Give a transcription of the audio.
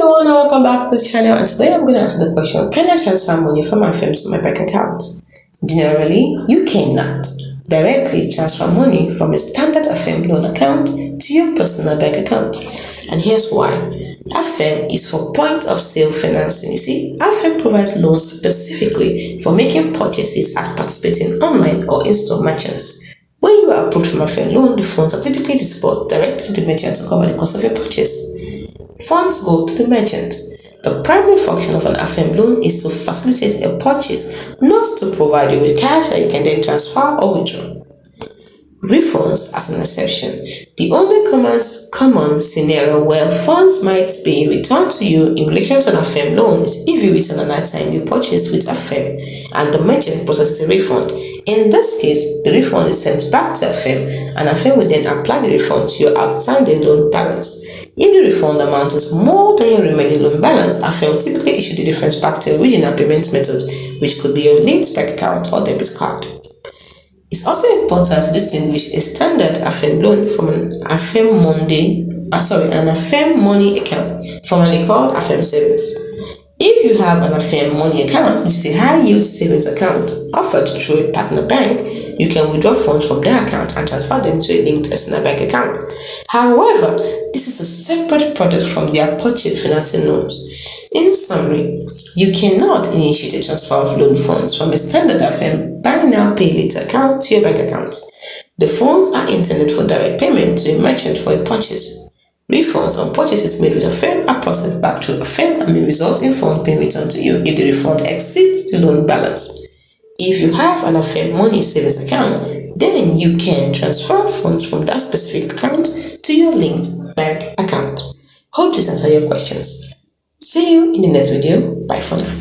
everyone, and welcome back to the channel. And today I'm going to answer the question: can I transfer money from Affirm to my bank account? Generally, you cannot directly transfer money from a standard Affirm loan account to your personal bank account. And here's why. Affirm is for point of sale financing. You see, Affirm provides loans specifically for making purchases at participating online or in-store merchants. When you are approved from Affirm loan, the funds are typically disbursed directly to the merchant to cover the cost of your purchase. Funds go to the merchant. The primary function of an Affirm loan is to facilitate a purchase, not to provide you with cash that you can then transfer or withdraw. Refunds as an exception. The only common scenario where funds might be returned to you in relation to an Affirm loan is if you return an item you purchased with Affirm and the merchant processes a refund. In this case, the refund is sent back to Affirm and Affirm will then apply the refund to your outstanding loan balance. If the refund amount is more than your remaining loan balance, Affirm will typically issue the difference back to the original payment method, which could be your linked bank account or debit card. It's also important to distinguish a standard Affirm loan from an Affirm money account, formerly called Affirm savings. If you have an Affirm money account, which is a high-yield savings account offered through a partner bank, you can withdraw funds from their account and transfer them to a linked personal bank account. However, this is a separate product from their purchase financing loans. In summary, you cannot initiate a transfer of loan funds from a standard Affirm buy now pay later account to your bank account. The funds are intended for direct payment to a merchant for a purchase. Refunds on purchases made with Affirm are processed back through Affirm and may result in funds being returned to you if the refund exceeds the loan balance. If you have an Affirm money savings account, then you can transfer funds from that specific account to your linked bank account. Hope this answers your questions. See you in the next video. Bye for now.